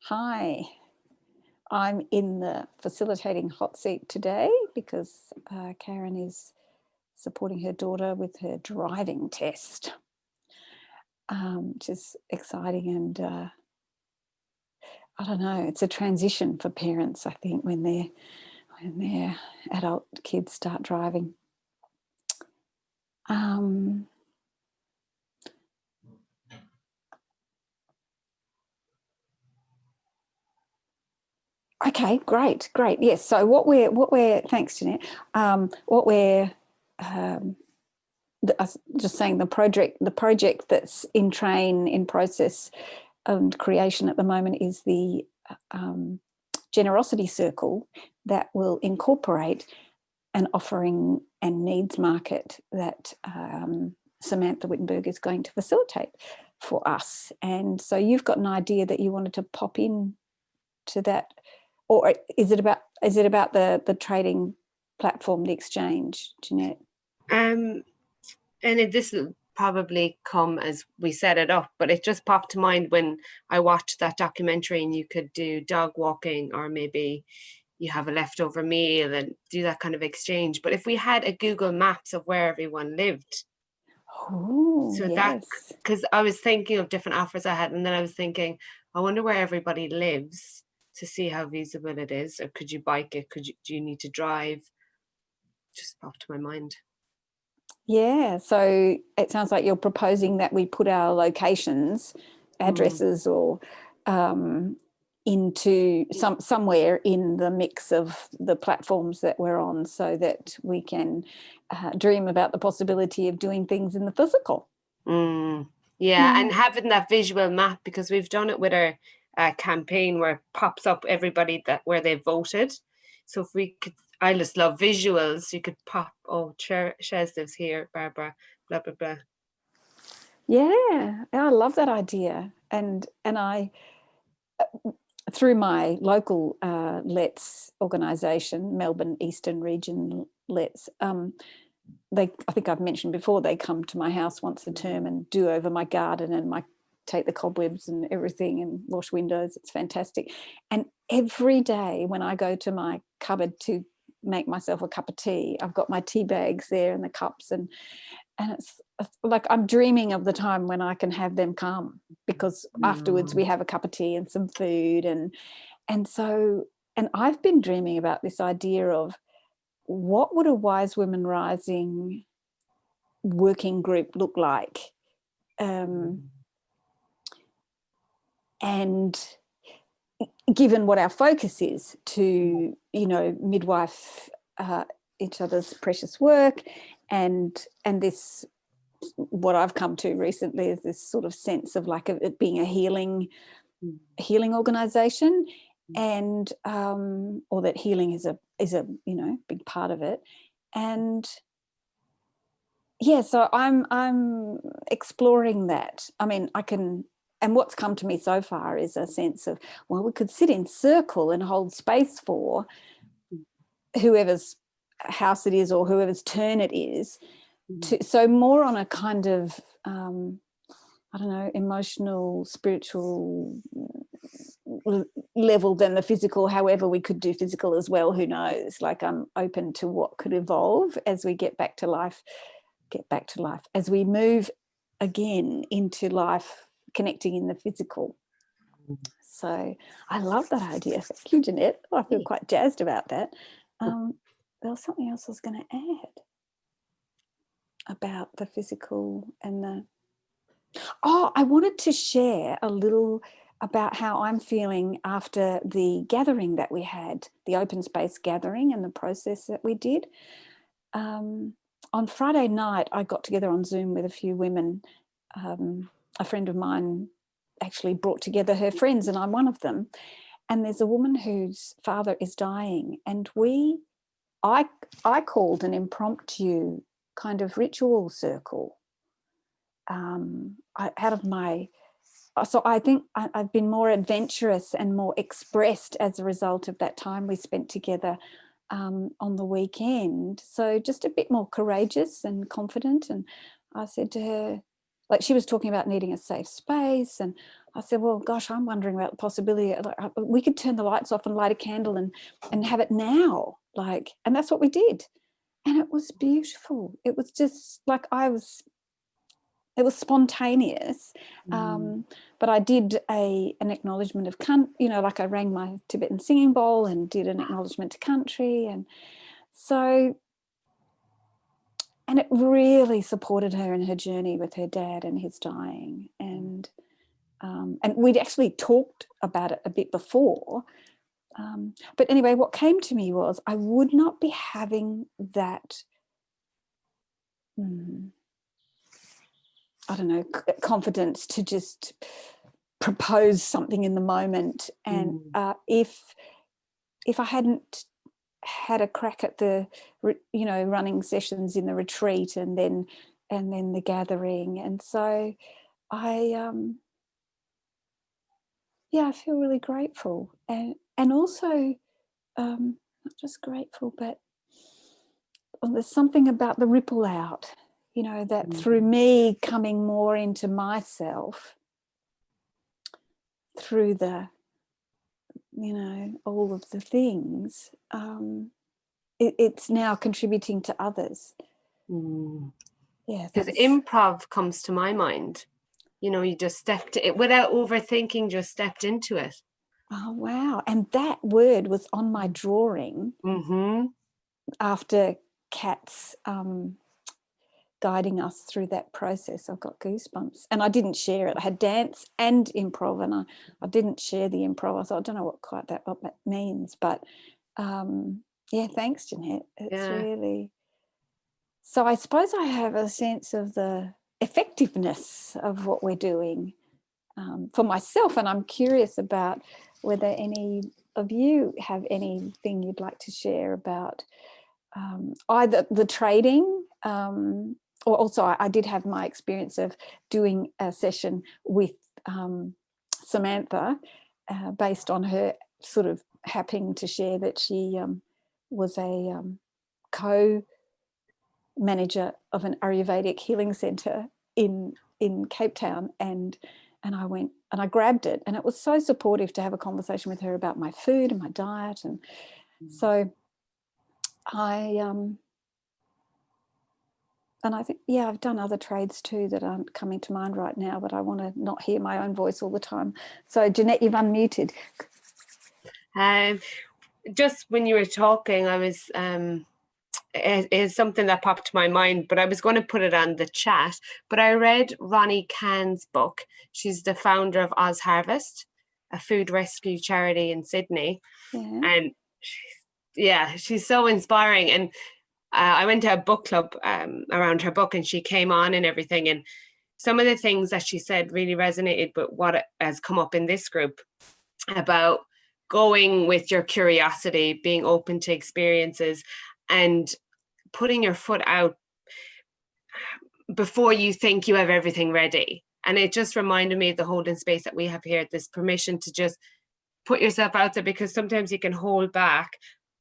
Hi, I'm in the facilitating hot seat today because Karen is supporting her daughter with her driving test, which is exciting. And I don't know, it's a transition for parents, I think, when their adult kids start driving. Okay, great. Yes. So what we're thanks, Jeanette. What we're just saying the project that's in process and creation at the moment is the generosity circle that will incorporate an offering and needs market that Samantha Wittenberg is going to facilitate for us. And so you've got an idea that you wanted to pop in to that, or is it about the trading platform, the exchange, Jeanette? And this will probably come as we set it up, but it just popped to mind when I watched that documentary, and you could do dog walking, or maybe you have a leftover meal and do that kind of exchange. But if we had a Google Maps of where everyone lived, so yes. That, because I was thinking of different offers I had, and then I was thinking, I wonder where everybody lives to see how feasible it is, or could you bike it? Do you need to drive? Just popped to my mind. Yeah, so it sounds like you're proposing that we put our locations, addresses, or into somewhere in the mix of the platforms that we're on, so that we can dream about the possibility of doing things in the physical. Yeah, and having that visual map, because we've done it with our campaign where it pops up everybody where they voted. So if we could, I just love visuals. You could pop, Chez lives here, Barbara, blah blah blah. Yeah, I love that idea, and I, through my local Let's organisation, Melbourne Eastern Region Let's, I think I've mentioned before, they come to my house once a term and do over my garden and take the cobwebs and everything and wash windows. It's fantastic. And every day when I go to my cupboard to make myself a cup of tea, I've got my tea bags there and the cups, and it's like I'm dreaming of the time when I can have them come, because afterwards we have a cup of tea and some food, and I've been dreaming about this idea of what would a Wise Women Rising working group look like, and given what our focus is to midwife each other's precious work, and this, what I've come to recently is this sort of sense of like it being a healing organization, and or that healing is a big part of it. And yeah, so I'm exploring that. I mean, and what's come to me so far is a sense of, well, we could sit in circle and hold space for whoever's house it is or whoever's turn it is, so more on a kind of I don't know, emotional, spiritual level than the physical. However, we could do physical as well, who knows? Like, I'm open to what could evolve as we get back to life, as we move again into life, connecting in the physical. So I love that idea. Thank you, Jeanette. I feel quite jazzed about that. There was something else I was going to add about the physical and I wanted to share a little about how I'm feeling after the gathering that we had, the open space gathering, and the process that we did. On Friday night, I got together on Zoom with a few women. A friend of mine actually brought together her friends, and I'm one of them. And there's a woman whose father is dying, and I called an impromptu kind of ritual circle. So I think I've been more adventurous and more expressed as a result of that time we spent together on the weekend. So just a bit more courageous and confident. And I said to her, like she was talking about needing a safe space, and I said, well, gosh, I'm wondering about the possibility, like, we could turn the lights off and light a candle and have it now, like, and that's what we did, and it was beautiful. It was just like it was spontaneous, but I did an acknowledgement of like I rang my Tibetan singing bowl and did an acknowledgement to country, and so. And it really supported her in her journey with her dad and his dying. And we'd actually talked about it a bit before. But anyway, what came to me was I would not be having that, I don't know, confidence to just propose something in the moment. And if I hadn't had a crack at the running sessions in the retreat and then the gathering, and so I I feel really grateful, and also not just grateful, but there's something about the ripple out, that through me coming more into myself, through the all of the things, it's now contributing to others. Yeah, because improv comes to my mind. You just stepped it without overthinking, just stepped into it. Oh wow. And that word was on my drawing after Kat's guiding us through that process. I've got goosebumps, and I didn't share it. I had dance and improv, and I didn't share the improv. I thought, I don't know what that means, but thanks, Jeanette. It's really, so I suppose I have a sense of the effectiveness of what we're doing for myself, and I'm curious about whether any of you have anything you'd like to share about either the trading, or also I did have my experience of doing a session with Samantha based on her sort of happening to share that she was a co-manager of an Ayurvedic healing centre in Cape Town, and I went and I grabbed it, and it was so supportive to have a conversation with her about my food and my diet, and so I think, I've done other trades too that aren't coming to mind right now, but I want to not hear my own voice all the time. So Jeanette, you've unmuted. Just when you were talking, I was is something that popped to my mind, but I was going to put it on the chat. But I read Ronnie Cahn's book. She's the founder of Oz Harvest, a food rescue charity in Sydney. And she's so inspiring. And I went to a book club around her book, and she came on and everything. And some of the things that she said really resonated with what has come up in this group about going with your curiosity, being open to experiences, and putting your foot out before you think you have everything ready. And it just reminded me of the holding space that we have here, this permission to just put yourself out there, because sometimes you can hold back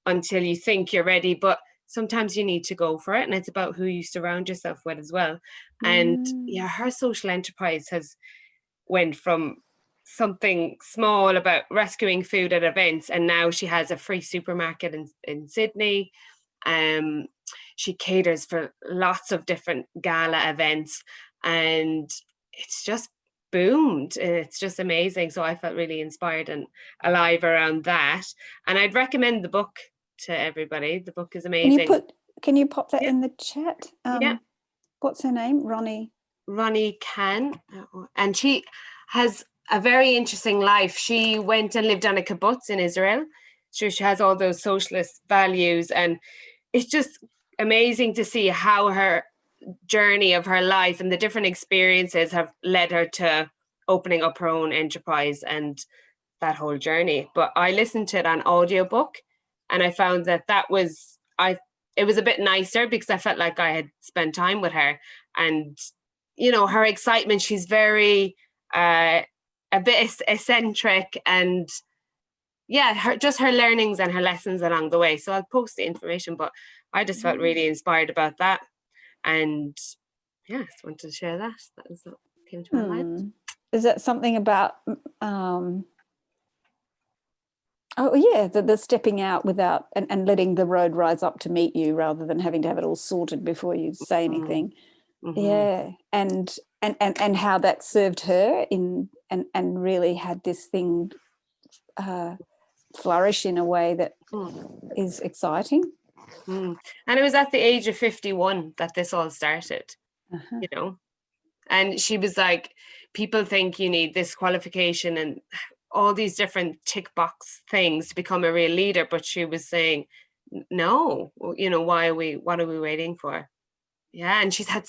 until you think you're ready, but sometimes you need to go for it. And it's about who you surround yourself with as well. And her social enterprise has went from something small about rescuing food at events, and now she has a free supermarket in Sydney. She caters for lots of different gala events, and it's just boomed. It's just amazing. So I felt really inspired and alive around that. And I'd recommend the book to everybody. The book is amazing. Can you pop that in the chat? What's her name? Ronnie Cahn. And she has a very interesting life. She went and lived on a kibbutz in Israel. So she has all those socialist values, and it's just amazing to see how her journey of her life and the different experiences have led her to opening up her own enterprise and that whole journey. But I listened to it on audiobook, and I found that it was a bit nicer because I felt like I had spent time with her, and her excitement. She's very a bit eccentric, and her learnings and her lessons along the way. So I'll post the information, but I just felt really inspired about that. And yeah, just wanted to share that. That was what came to my mind. Is that something about oh yeah, the stepping out without and letting the road rise up to meet you rather than having to have it all sorted before you say anything. Yeah, and how that served her in and really had this thing flourish in a way that is exciting. And it was at the age of 51 that this all started, you know. And she was like, people think you need this qualification and all these different tick box things to become a real leader. But she was saying, no, you know, what are we waiting for? Yeah. And she's had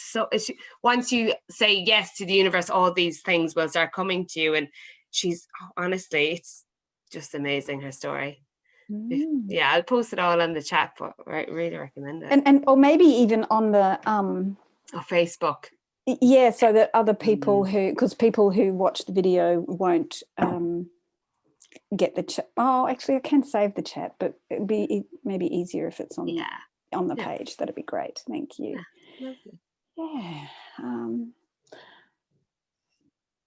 once you say yes to the universe, all these things will start coming to you. And she's honestly, it's just amazing, her story. Yeah, I'll post it all in the chat, but I really recommend it. And or maybe even on the Facebook. Yeah, so that other people because people who watch the video won't get the chat. Oh, actually, I can save the chat, but it'd be maybe easier if it's on the page. That'd be great. Thank you. Yeah, lovely. Yeah.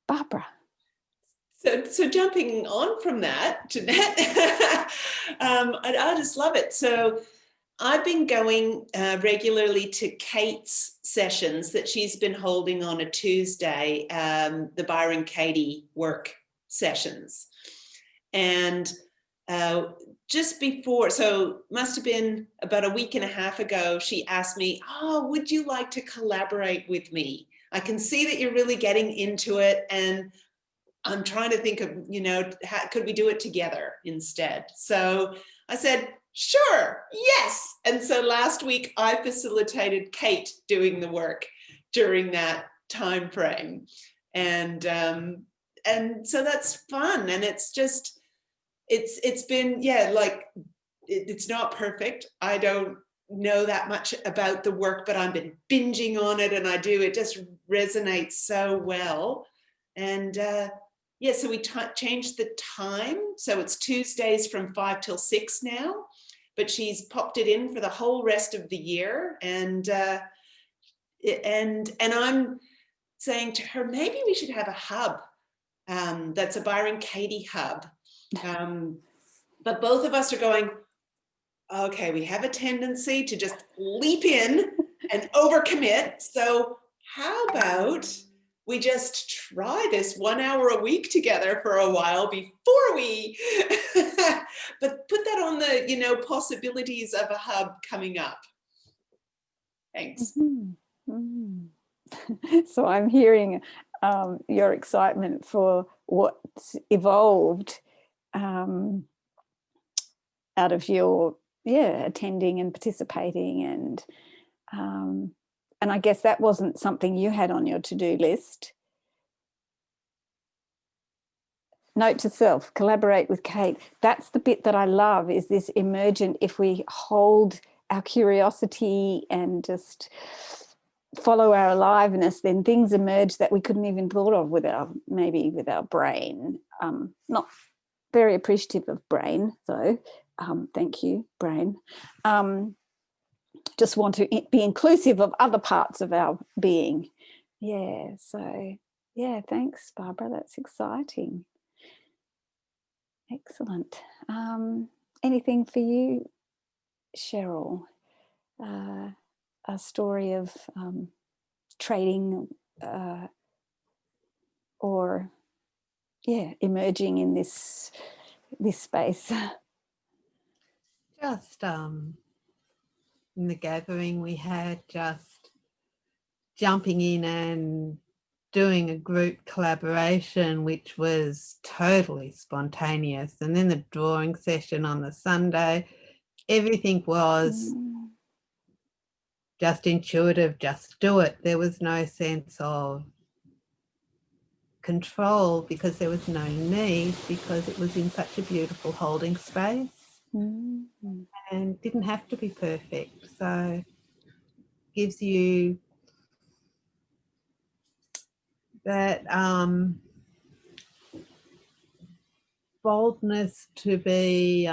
Barbara. So jumping on from that, Jeanette, I just love it. So I've been going regularly to Kate's sessions that she's been holding on a Tuesday, the Byron Katie work sessions. And just before, so must have been about a week and a half ago, she asked me, oh, would you like to collaborate with me? I can see that you're really getting into it, and I'm trying to think of, you know, how could we do it together instead? So I said, sure, yes. And so last week I facilitated Kate doing the work during that time frame. And so that's fun. And it's just, it's been, yeah, like it's not perfect. I don't know that much about the work, but I've been binging on it, and it just resonates so well. And yeah, so we changed the time. So it's Tuesdays from 5 till 6 now, but she's popped it in for the whole rest of the year. And I'm saying to her, maybe we should have a hub that's a Byron Katie hub. But both of us are going, okay, we have a tendency to just leap in and overcommit. So how about we just try this 1 hour a week together for a while before we, but put that on the, you know, possibilities of a hub coming up. Thanks. So I'm hearing your excitement for what's evolved out of your attending and participating, and I guess that wasn't something you had on your to-do list. Note to self, collaborate with Kate. That's the bit that I love, is this emergent, if we hold our curiosity and just follow our aliveness, then things emerge that we couldn't even thought of with our brain. Not very appreciative of brain though. Thank you, brain. Just want to be inclusive of other parts of our being. Yeah, so yeah, thanks, Barbara. That's exciting. Excellent. Anything for you, Cheryl? A story of trading or emerging in this space? Just in the gathering we had, just jumping in and doing a group collaboration, which was totally spontaneous. And then the drawing session on the Sunday, everything was just intuitive, just do it. There was no sense of control because there was no need, because it was in such a beautiful holding space and didn't have to be perfect. So gives you that boldness to be,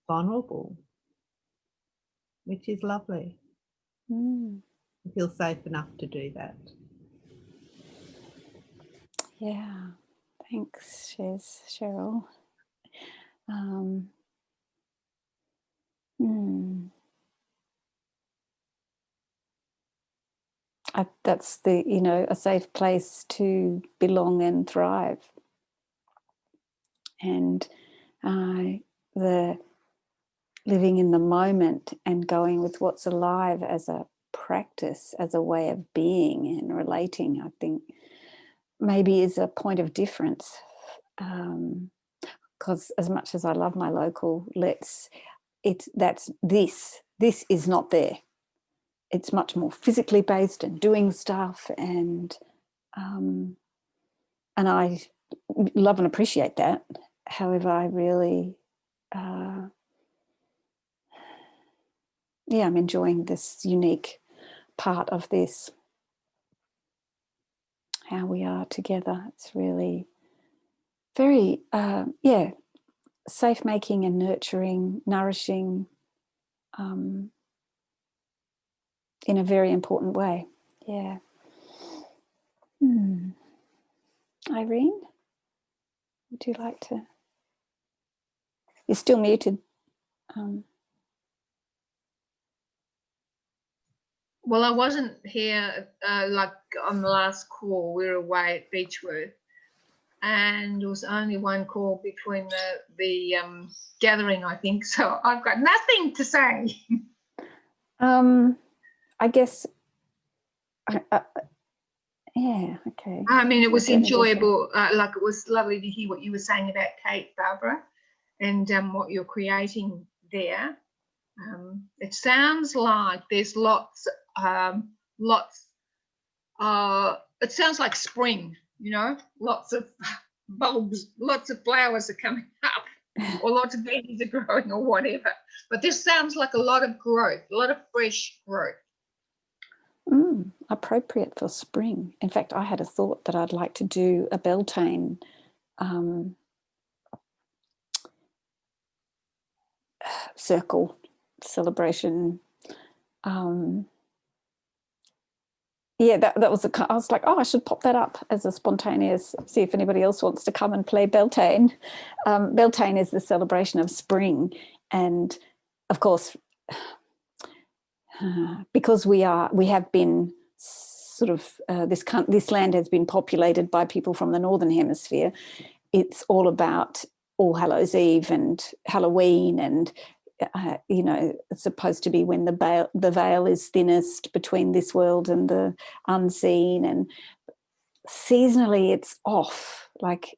vulnerable. which is lovely. Mm. I feel safe enough to do that. Yeah, thanks, Cheryl. That's a safe place to belong and thrive. And the living in the moment and going with what's alive as a practice, as a way of being and relating, I think maybe is a point of difference. Because as much as I love my local lets, this is not there. It's much more physically based and doing stuff, and I love and appreciate that. However, I really I'm enjoying this unique part of this, how we are together. It's really very safe making and nurturing, nourishing, in a very important way. Yeah. Irene, would you like to? You're still muted. Well, I wasn't here like on the last call. We were away at Beechworth, and there was only one call between the gathering, I think. So I've got nothing to say. I guess. Yeah. Okay. I mean, it was enjoyable. Like, it was lovely to hear what you were saying about Kate, Barbara, and what you're creating there. It sounds like there's lots. It sounds like spring. Lots of bulbs, lots of flowers are coming up, or lots of veggies are growing, or whatever. But this sounds like a lot of growth, a lot of fresh growth. Appropriate for spring. In fact, I had a thought that I'd like to do a Beltane circle celebration. That was I was like, I should pop that up as a spontaneous, see if anybody else wants to come and play Beltane. Beltane is the celebration of spring, and of course, because we have been sort of this land has been populated by people from the Northern Hemisphere. It's all about All Hallows Eve and Halloween, and it's supposed to be when the veil is thinnest between this world and the unseen, and seasonally it's off. Like,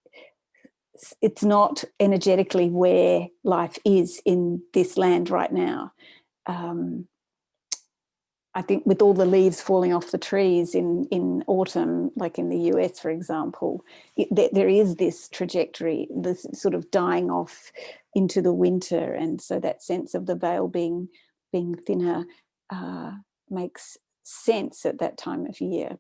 it's not energetically where life is in this land right now. I think with all the leaves falling off the trees in autumn, like in the US, for example, there is this trajectory, this sort of dying off into the winter. And so that sense of the veil being thinner makes sense at that time of year.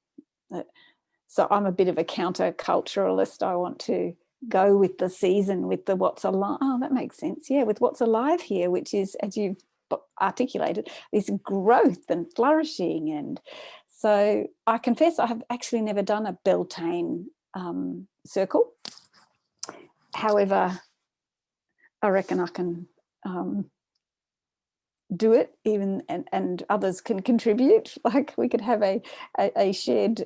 So I'm a bit of a counter-culturalist. I want to go with the season, with the what's alive. Oh, that makes sense. Yeah, with what's alive here, which is, as you've articulated, this growth and flourishing. And so I confess I have actually never done a Beltane circle. However, I reckon I can do it, even, and others can contribute. Like, we could have a shared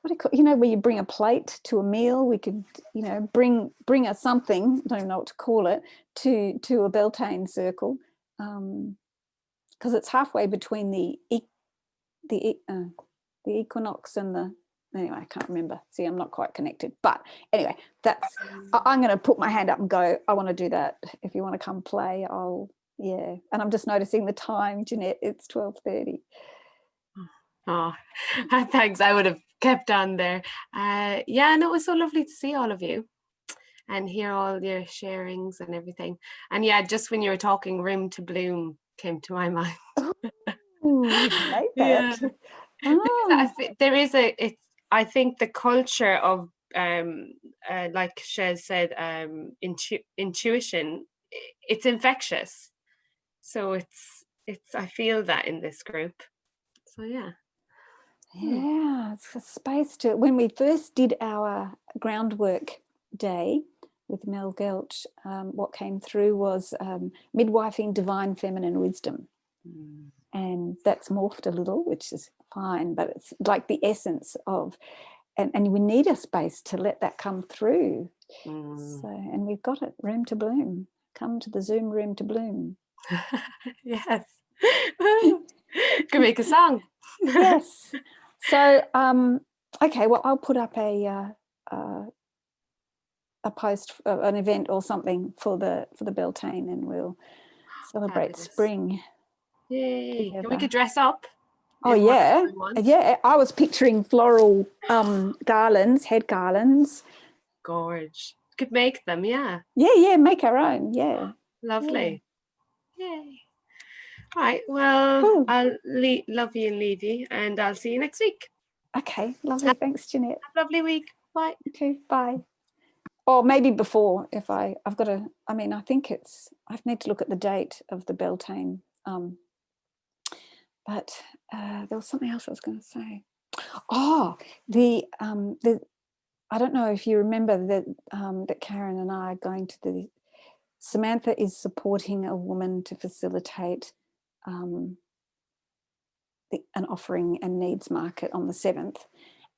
what do you call, where you bring a plate to a meal. We could, bring us something, I don't even know what to call it, to a Beltane circle. Because it's halfway between the equinox and anyway, I can't remember. See, I'm not quite connected. But anyway, I'm going to put my hand up and go, I want to do that. If you want to come play, and I'm just noticing the time, Jeanette, it's 12:30. Oh, thanks. I would have kept on there. And it was so lovely to see all of you and hear all your sharings and everything. And just when you were talking, Room to Bloom came to my mind. Ooh, I like that. Oh. I think the culture of like Chez said, intuition, it's infectious. So I feel that in this group. So yeah. Yeah, it's a space to, when we first did our groundwork day with Mel Gelch, what came through was midwifing divine feminine wisdom. And that's morphed a little, which is fine, but it's like the essence of, and we need a space to let that come through. So, and we've got it, room to bloom. Come to the Zoom room to bloom. Yes. Can make a song. Yes. So, okay, well, I'll put up a post, an event or something for the Beltane, and we'll celebrate Fabulous. spring. Yay. Together. And we could dress up. Oh yeah, yeah. I was picturing floral garlands, head garlands. Gorge. Could make them, yeah. Yeah, make our own. Yeah. Lovely. Yeah. Yay. All right. Well, Cool. I'll love you and leave you, and I'll see you next week. Okay, lovely. Thanks, Jeanette. Have a lovely week. Bye. You too. Bye. Or maybe before, if I've got to, I mean, I think I need to look at the date of the Beltane. But there was something else I was going to say. Oh, I don't know if you remember that Karen and I are going to Samantha is supporting a woman to facilitate an offering and needs market on the 7th,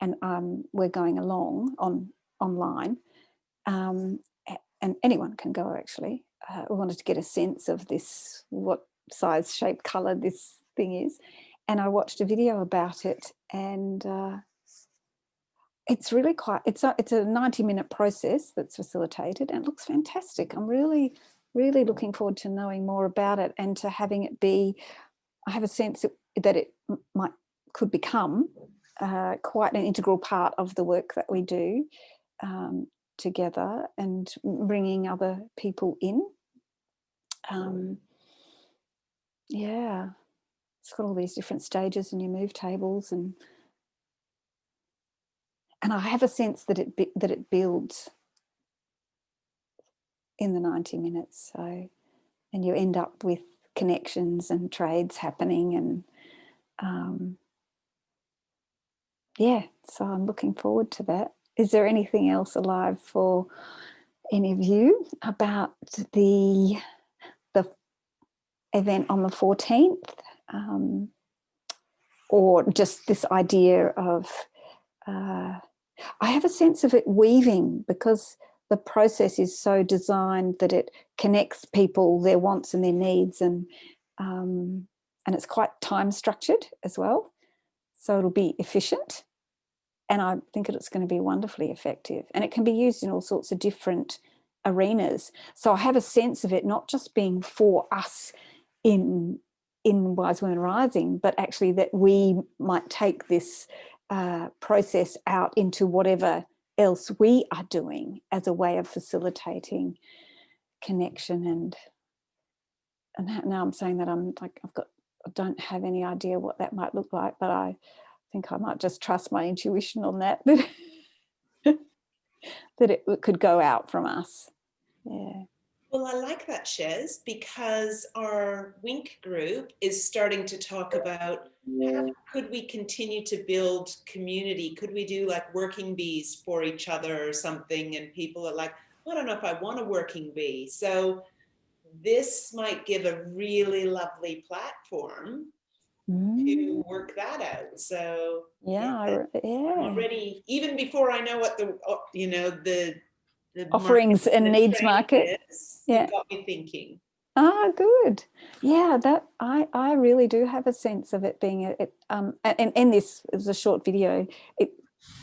and we're going along online, and anyone can go actually. We wanted to get a sense of this, what size, shape, colour this thing is, and I watched a video about it, and it's really it's a 90-minute process that's facilitated, and it looks fantastic. I'm really looking forward to knowing more about it, and to having it be, I have a sense that it could become quite an integral part of the work that we do together, and bringing other people in. Yeah, it's got all these different stages, and you move tables, and I have a sense that it builds in the 90 minutes. So, and you end up with connections and trades happening, and yeah, so I'm looking forward to that. Is there anything else alive for any of you about the event on the 14th, or just this idea of I have a sense of it weaving, because the process is so designed that it connects people, their wants and their needs, and it's quite time structured as well, so it'll be efficient, and I think it's going to be wonderfully effective, and it can be used in all sorts of different arenas. So I have a sense of it not just being for us in Wise Women Rising, but actually that we might take this process out into whatever else we are doing as a way of facilitating connection. And now I'm saying that I'm like, I don't have any idea what that might look like, but I think I might just trust my intuition on that that it could go out from us. Yeah. Well, I like that, Chez, because our Wink group is starting to talk about how could we continue to build community? Could we do like working bees for each other or something? And people are like, I don't know if I want a working bee. So this might give a really lovely platform to work that out. So yeah. already, even before I know what the offerings and needs market is, you got me thinking. Good. Yeah, that I really do have a sense of it being and this is a short video. It,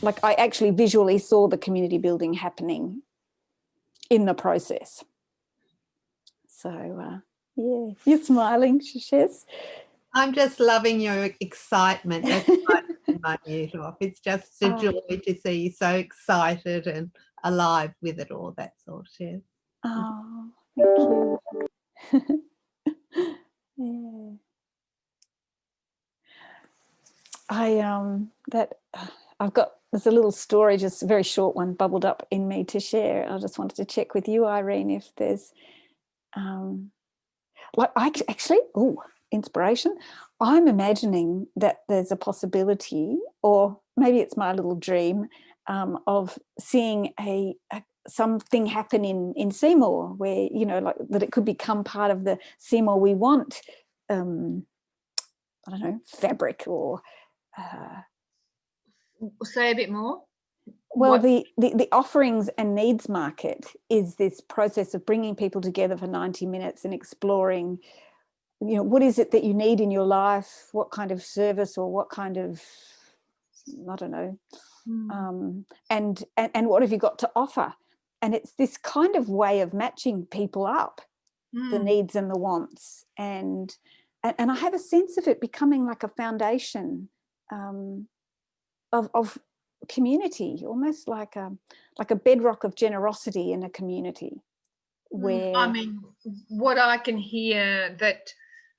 like, I actually visually saw the community building happening in the process. So yeah, you're smiling, Chez. I'm just loving your excitement. That's why I turn my mute off. It's just a joy to see you so excited and alive with it all. That's all, Chez. Oh, thank you. Yeah. There's a little story, just a very short one, bubbled up in me to share. I just wanted to check with you, Irene, if there's inspiration. I'm imagining that there's a possibility, or maybe it's my little dream, of seeing something happen in Seymour, where, you know, like that it could become part of the Seymour we want. I don't know, fabric or. Say a bit more. Well, the offerings and needs market is this process of bringing people together for 90 minutes and exploring, you know, what is it that you need in your life, what kind of service or what kind of, I don't know, and what have you got to offer? And it's this kind of way of matching people up, the needs and the wants, and I have a sense of it becoming like a foundation of community, almost like a bedrock of generosity in a community. Where I mean, what I can hear that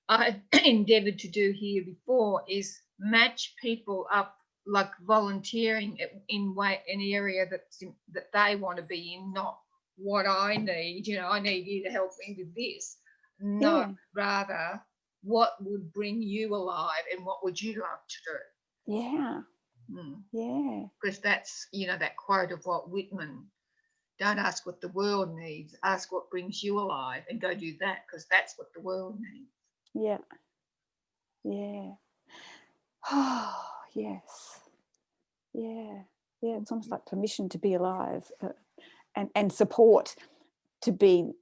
I endeavoured to do here before is match people up, like volunteering in an area that they want to be in, not what I need. You know, I need you to help me with this. Not rather what would bring you alive and what would you love to do. Yeah. Yeah. Because that's, you know, that quote of Walt Whitman. Don't ask what the world needs, ask what brings you alive and go do that, because that's what the world needs. Yeah. Yeah. Oh, yes. Yeah. Yeah. It's almost like permission to be alive, and support to be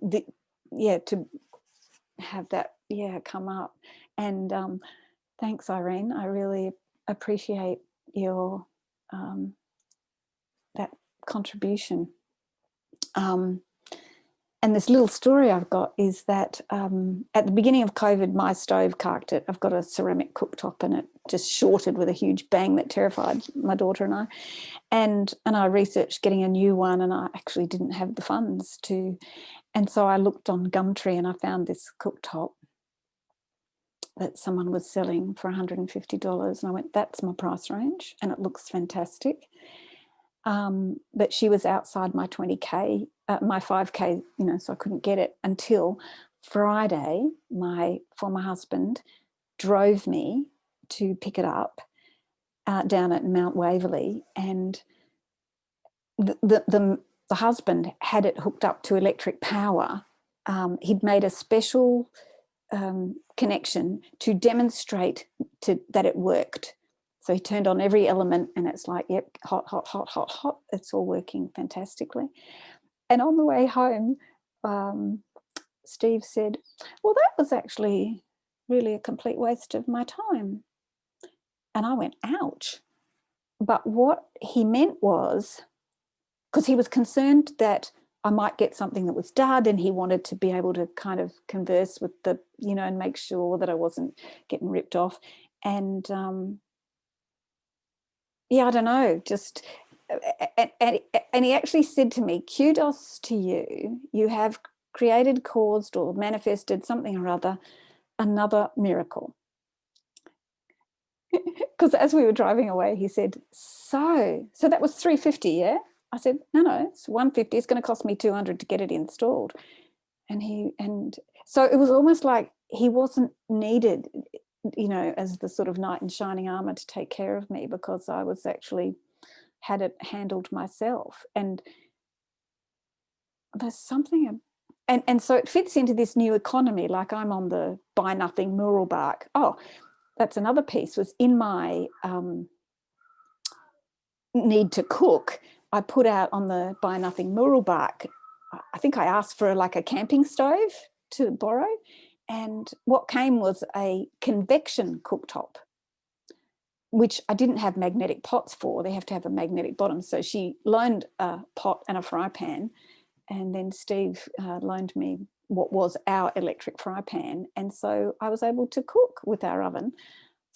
to have that come up. And thanks, Irene. I really appreciate your that contribution. And this little story I've got is that at the beginning of COVID, my stove carked it. I've got a ceramic cooktop and it just shorted with a huge bang that terrified my daughter and I. And I researched getting a new one, and I actually didn't have the funds to. And so I looked on Gumtree and I found this cooktop that someone was selling for $150. And I went, that's my price range and it looks fantastic. But she was outside my 20K, my 5K, you know, so I couldn't get it until Friday. My former husband drove me to pick it up down at Mount Waverley, and the husband had it hooked up to electric power. He'd made a special connection to demonstrate that it worked. So he turned on every element and it's like, yep, hot, hot, hot, hot, hot. It's all working fantastically. And on the way home, Steve said, well, that was actually really a complete waste of my time. And I went, ouch. But what he meant was, because he was concerned that I might get something that was dud, and he wanted to be able to kind of converse with the, you know, and make sure that I wasn't getting ripped off. And I don't know, just, and he actually said to me, kudos to you. You have created, caused, or manifested something or other, another miracle. Because as we were driving away, he said, so that was $350, yeah? I said, no, it's $150. It's going to cost me $200 to get it installed. And so it was almost like he wasn't needed, you know, as the sort of knight in shining armor to take care of me, because I was actually had it handled myself. And there's something, and so it fits into this new economy. Like I'm on the buy nothing mural bark. Oh, that's another piece, was in my need to cook. I put out on the buy nothing mural bark, I think I asked for like a camping stove to borrow, and what came was a convection cooktop, which I didn't have magnetic pots for. They have to have a magnetic bottom. So she loaned a pot and a fry pan, and then Steve loaned me what was our electric fry pan. And so I was able to cook with our oven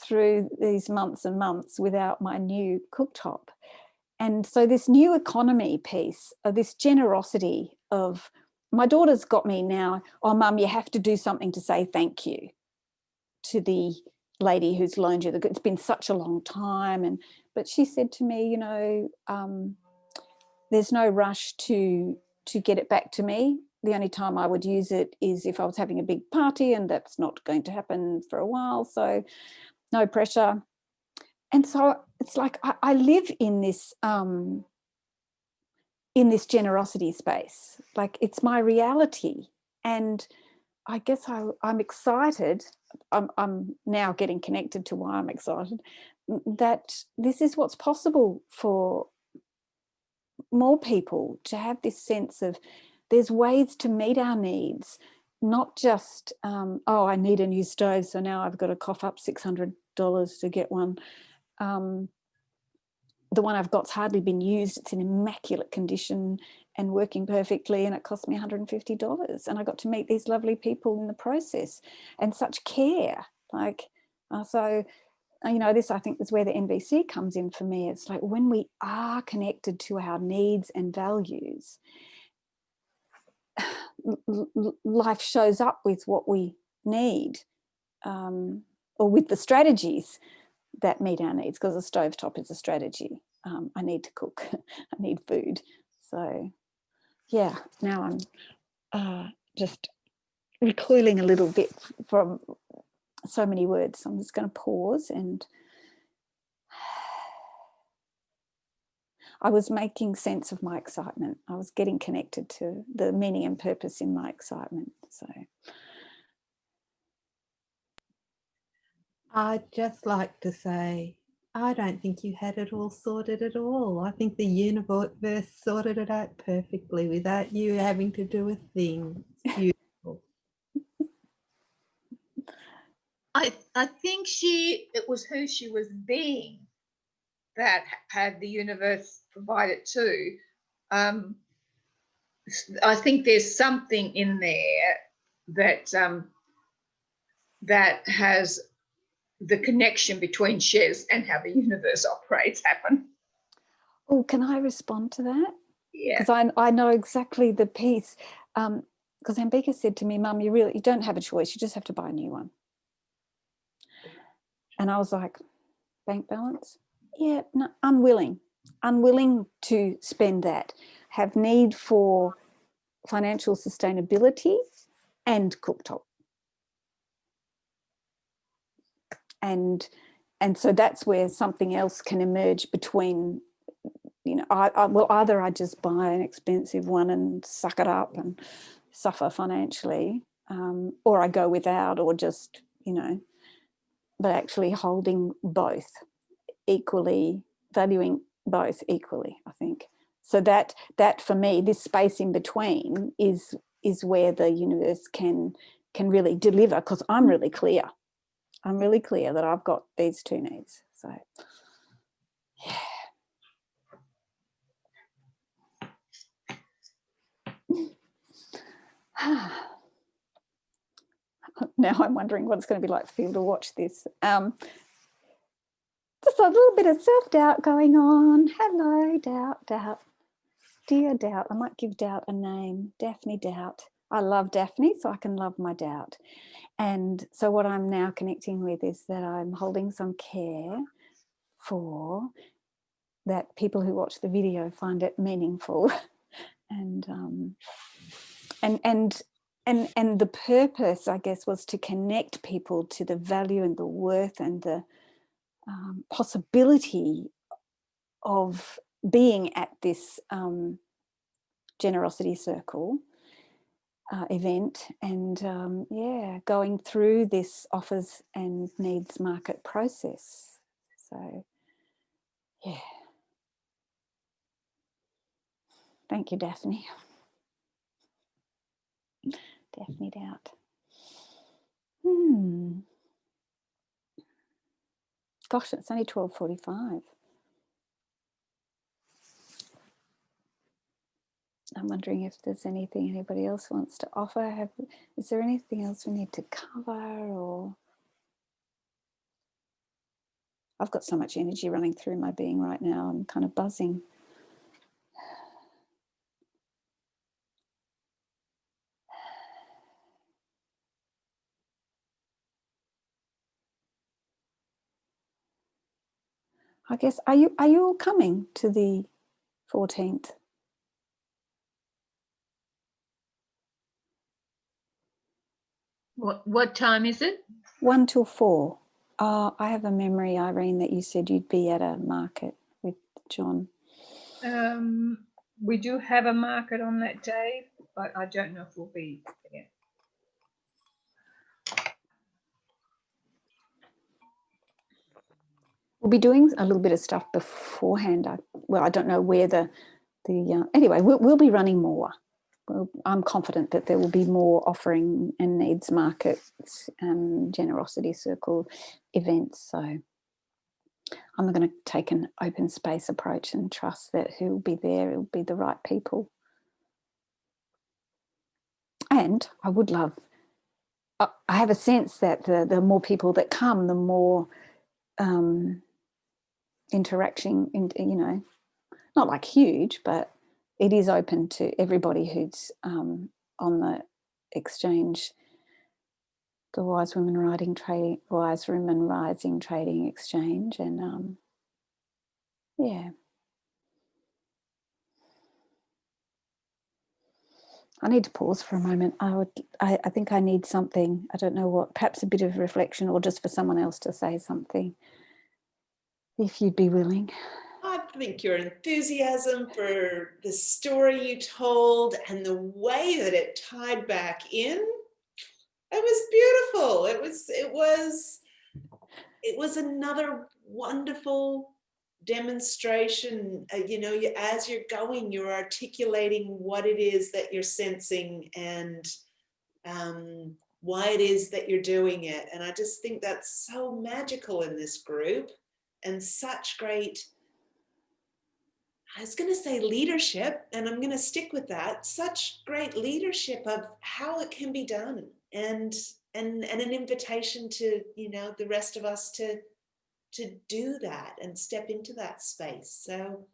through these months and months without my new cooktop. And so this new economy piece, this generosity of, my daughter's got me now, oh, Mum, you have to do something to say thank you to the lady who's loaned you. It's been such a long time. But she said to me, you know, there's no rush to get it back to me. the only time I would use it is if I was having a big party, and that's not going to happen for a while, so no pressure. And so it's like I live in this generosity space. Like, it's my reality. And I guess I'm excited. I'm now getting connected to why I'm excited, that this is what's possible for more people, to have this sense of there's ways to meet our needs, not just, oh, I need a new stove, so now I've got to cough up $600 to get one. The one I've got's hardly been used. It's in immaculate condition and working perfectly, and it cost me $150. And I got to meet these lovely people in the process, and such care. Like, so, you know, this, I think, is where the NVC comes in for me. It's like, when we are connected to our needs and values, life shows up with what we need, or with the strategies that meet our needs, because a stovetop is a strategy. I need to cook, I need food. So yeah, now I'm just recoiling a little bit from so many words. So I'm just going to pause, and I was making sense of my excitement. I was getting connected to the meaning and purpose in my excitement. So I'd just like to say, I don't think you had it all sorted at all. I think the universe sorted it out perfectly without you having to do a thing. It's beautiful. I think it was who she was being that had the universe provide it to. I think there's something in there that that has the connection between Chez and how the universe operates happen. oh, can I respond to that? Yeah. Because I know exactly the piece. Because Ambika said to me, Mum, you don't have a choice. You just have to buy a new one. And I was like, bank balance? Yeah, no, unwilling to spend that. Have need for financial sustainability and cooktop. And so that's where something else can emerge between, you know, well, either I just buy an expensive one and suck it up and suffer financially, or I go without, or just, you know, but actually holding both equally, valuing both equally, I think. So that for me, this space in between is where the universe can really deliver, because I'm really clear. I'm really clear that I've got these two needs. So yeah. Now I'm wondering what it's going to be like for people to watch this. Just a little bit of self-doubt going on. Hello, doubt. Dear doubt. I might give doubt a name. Daphne Doubt. I love Daphne, so I can love my doubt. And so what I'm now connecting with is that I'm holding some care for that people who watch the video find it meaningful. And the purpose, I guess, was to connect people to the value and the worth and the possibility of being at this generosity circle event, and yeah, going through this offers and needs market process. So yeah, thank you, Daphne. Daphne Doubt. Gosh, it's only 12:45. I'm wondering if there's anything anybody else wants to offer. Is there anything else we need to cover? Or I've got so much energy running through my being right now. I'm kind of buzzing. I guess, are you all coming to the 14th? What time is it? 1 till 4. I have a memory, Irene, that you said you'd be at a market with John. We do have a market on that day, but I don't know if we'll be there. We'll be doing a little bit of stuff beforehand. I don't know where anyway, we'll be running more. I'm confident that there will be more offering and needs markets and generosity circle events. So I'm going to take an open space approach and trust that who will be there, it will be the right people. And I would love, I have a sense that the more people that come, the more interaction, not like huge, but it is open to everybody who's on the exchange, the Wise Women Rising Trading Exchange, and yeah. I need to pause for a moment. I think I need something. I don't know what. Perhaps a bit of reflection, or just for someone else to say something. If you'd be willing. I think your enthusiasm for the story you told and the way that it tied back in, it was beautiful. It was another wonderful demonstration. As you're going, you're articulating what it is that you're sensing and why it is that you're doing it. And I just think that's so magical in this group, and such great, I was going to say leadership, and I'm going to stick with that. Such great leadership of how it can be done, and an invitation to the rest of us to do that and step into that space. So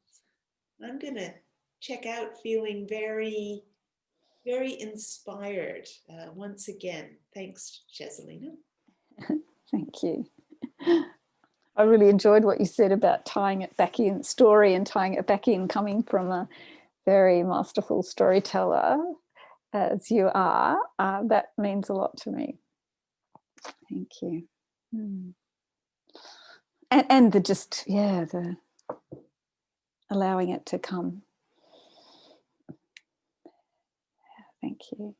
I'm going to check out feeling very, very inspired. Once again, thanks, Cheselina. Thank you. I really enjoyed what you said about tying it back in, story and tying it back in, coming from a very masterful storyteller as you are. That means a lot to me. Thank you. And the allowing it to come. Thank you.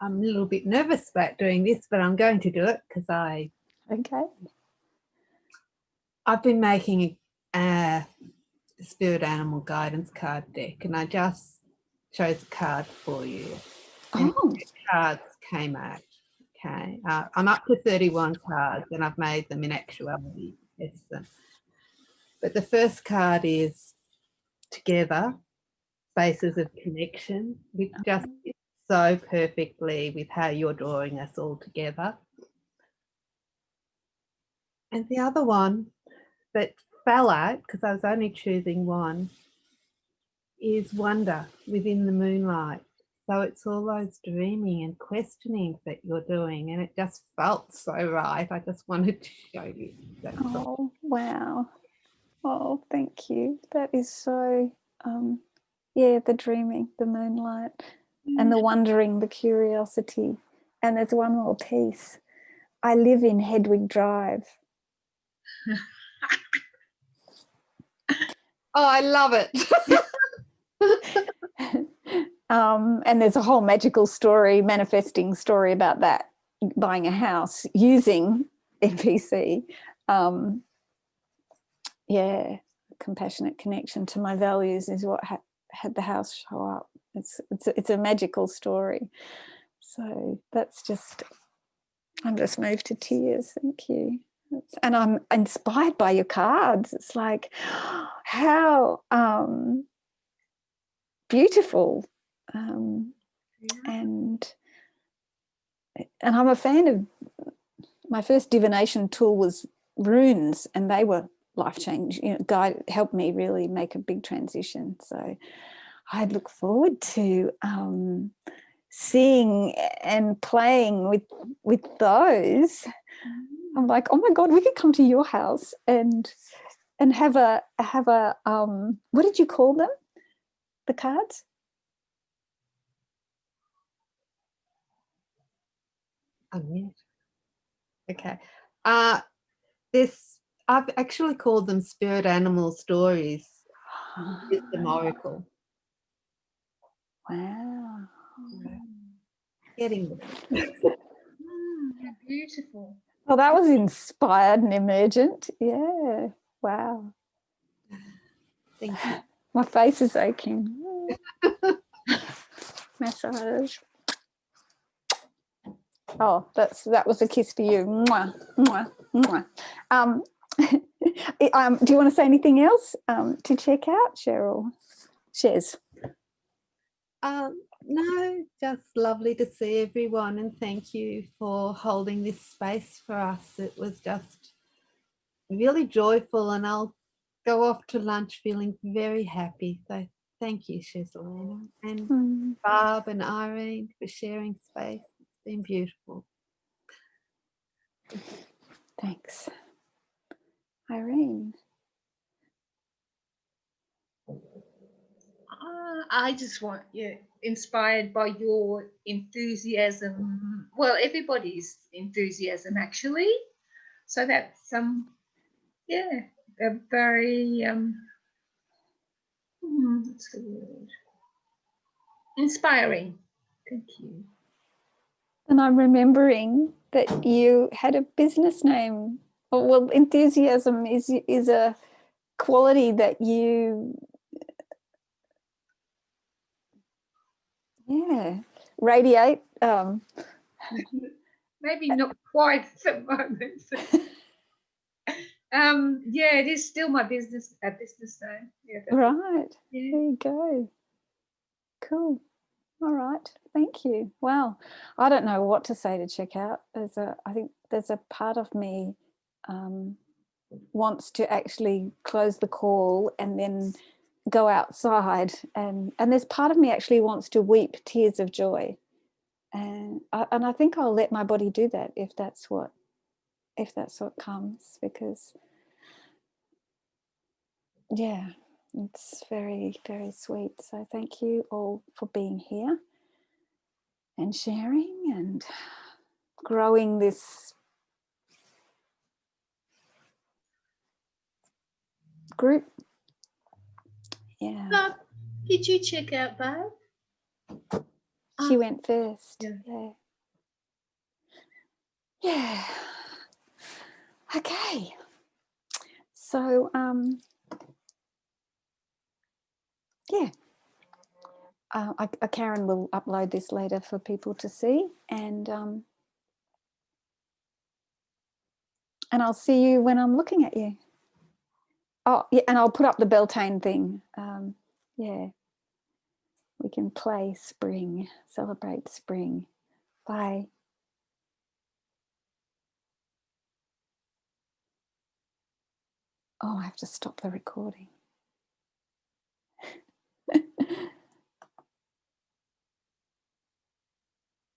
I'm a little bit nervous about doing this, but I'm going to do it because Okay. I've been making a spirit animal guidance card deck, and I just chose a card for you. And cards came out. Okay, I'm up to 31 cards, and I've made them in actuality. But the first card is Together, Spaces of Connection, which just fits so perfectly with how you're drawing us all together. And the other one that fell out, because I was only choosing one, is Wonder Within the Moonlight. So it's all those dreaming and questioning that you're doing, and it just felt so right. I just wanted to show you. Wow. Oh, thank you. That is so, the dreaming, the moonlight, and the wondering, the curiosity. And there's one more piece. I live in Hedwig Drive. Oh, I love it. And there's a whole magical story, manifesting story about that, buying a house using NPC. Compassionate connection to my values is what had the house show up. It's a magical story. So that's just, I'm just moved to tears. Thank you. And I'm inspired by your cards. It's like, how beautiful. And I'm a fan of, my first divination tool was runes, and they were life-changing. Helped me really make a big transition. So I look forward to seeing and playing with those. I'm like, oh my God, we could come to your house and and have a what did you call them? The cards? Unmute. Okay. I've actually called them spirit animal stories. Wisdom oracle. Wow. Getting How beautiful. Well, that was inspired and emergent. Yeah. Wow. Thank you. My face is aching. Massage. Oh, that was a kiss for you. Mwah, mwah, mwah. Do you want to say anything else to check out, Cheryl? Chez. No, just lovely to see everyone, and thank you for holding this space for us. It was just really joyful, and I'll go off to lunch feeling very happy. So thank you, Cheselena, and Barb and Irene for sharing space. It's been beautiful. Thanks. Irene. I just want you inspired by your enthusiasm. Well, everybody's enthusiasm actually. So that's yeah, a very what's the word? Inspiring. Thank you. And I'm remembering that you had a business name. Well, enthusiasm is a quality that you radiate. Maybe not quite at the moment. Yeah, it is still my business name. Yeah, Right. Yeah. There you go. Cool. All right. Thank you. Wow. I don't know what to say to check out. I think there's a part of me wants to actually close the call and then go outside, and there's part of me actually wants to weep tears of joy, and I think I'll let my body do that if that's what comes, because yeah, it's very, very sweet. So thank you all for being here and sharing and growing this group. Yeah. Barb, did you check out Barb? She went first. Yeah. Yeah. Okay. So yeah. Karen will upload this later for people to see, and I'll see you when I'm looking at you. Oh, yeah, and I'll put up the Beltane thing. Yeah, we can play spring, celebrate spring. Bye. Oh, I have to stop the recording.